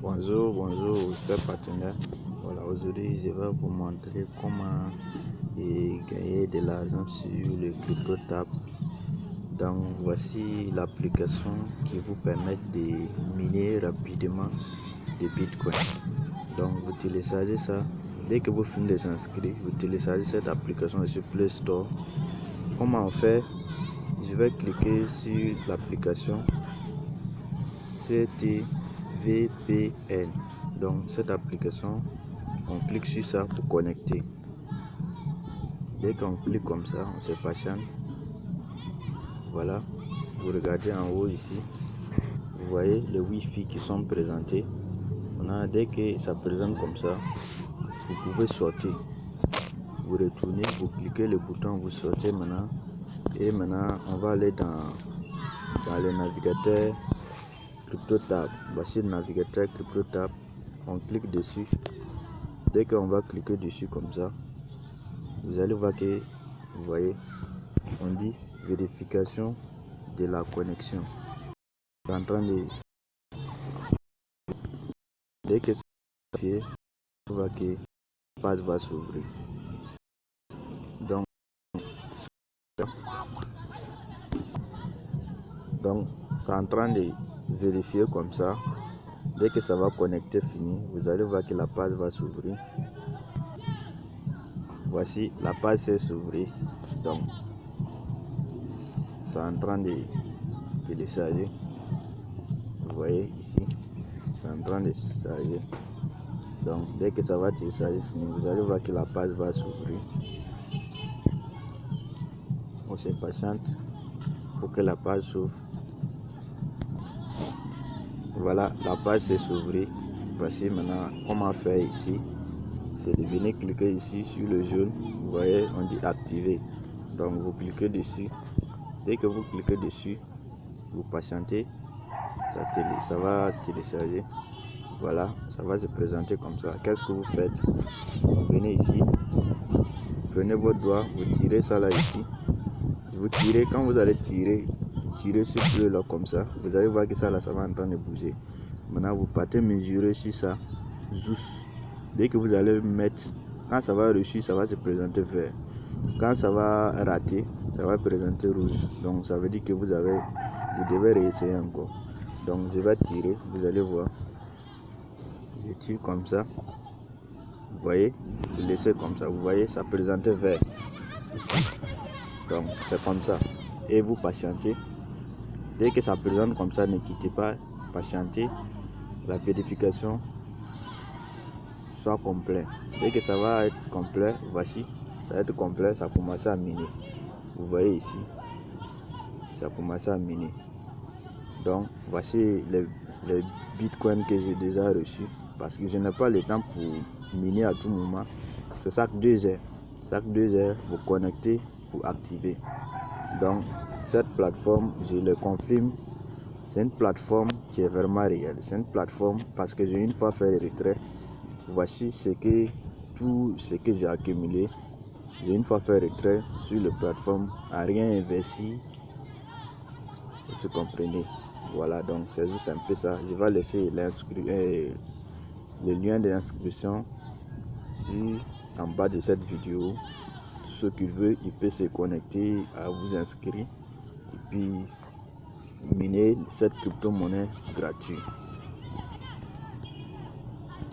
Bonjour, chers partenaires. Voilà, aujourd'hui je vais vous montrer comment gagner de l'argent sur le CryptoTab. Donc voici l'application qui vous permet de miner rapidement des bitcoins. Donc vous téléchargez ça. Dès que vous finissez de s'inscrire, vous téléchargez cette application sur Play Store. Comment on fait? Je vais cliquer sur l'application CTVPN. Donc cette application, on clique sur ça pour connecter. Dès qu'on clique comme ça, on se patiente. Voilà, vous regardez en haut ici, vous voyez les Wi-Fi qui sont présentés. Dès que ça présente comme ça, vous pouvez sortir. Vous retournez, vous cliquez le bouton, vous sortez maintenant. Et maintenant, on va aller dans le navigateur CryptoTab. Voici le navigateur CryptoTab. On clique dessus. Dès qu'on va cliquer dessus comme ça, vous allez voir que, vous voyez, on dit vérification de la connexion. C'est en train de... Dès que c'est vérifié, on voit que la page va s'ouvrir. Donc, c'est en train de vérifier comme ça. Dès que ça va connecter fini, vous allez voir que la page va s'ouvrir. Voici, la page s'est ouverte. Donc, c'est en train de télécharger. Vous voyez ici, c'est en train de télécharger. Donc, dès que ça va télécharger fini, vous allez voir que la page va s'ouvrir. On se patiente pour que la page s'ouvre. Voilà, la page s'est ouverte. Voici maintenant comment faire ici. C'est de venir cliquer ici sur le jaune. Vous voyez, on dit activer. Donc vous cliquez dessus. Dès que vous cliquez dessus, vous patientez, ça va télécharger. Voilà, ça va se présenter comme ça. Qu'est-ce que vous faites? Vous venez ici, prenez votre doigt, vous tirez ça là ici. Vous tirez, quand vous allez tirer sur le là comme ça, vous allez voir que ça là, ça va en train de bouger. Maintenant, vous partez mesurer sur ça, juste. Dès que vous allez mettre, quand ça va réussir, ça va se présenter vert. Quand ça va rater, ça va présenter rouge. Donc ça veut dire que vous devez réessayer encore. Donc je vais tirer, vous allez voir. Je tire comme ça. Vous voyez, vous laissez comme ça. Vous voyez, ça présente vert ici. Donc c'est comme ça. Et vous patientez. Dès que ça présente comme ça, ne quittez pas, patientez. La vérification soit complet. Dès que ça va être complet, voici, ça va être complet, ça commence à miner. Vous voyez ici, ça commence à miner. Donc voici les bitcoins que j'ai déjà reçus, parce que je n'ai pas le temps pour miner à tout moment. C'est chaque 2 heures. Chaque 2 heures, vous connectez pour activer. Donc cette plateforme, je le confirme, c'est une plateforme qui est vraiment réelle. C'est une plateforme parce que j'ai une fois fait le retrait. Voici tout ce que j'ai accumulé. J'ai une fois fait retrait sur la plateforme, à rien investi. Vous comprenez? Voilà, donc c'est juste un peu ça. Je vais laisser le lien d'inscription en bas de cette vidéo. Tout ce qui veut, il peut se connecter à vous inscrire et puis miner cette crypto-monnaie gratuite.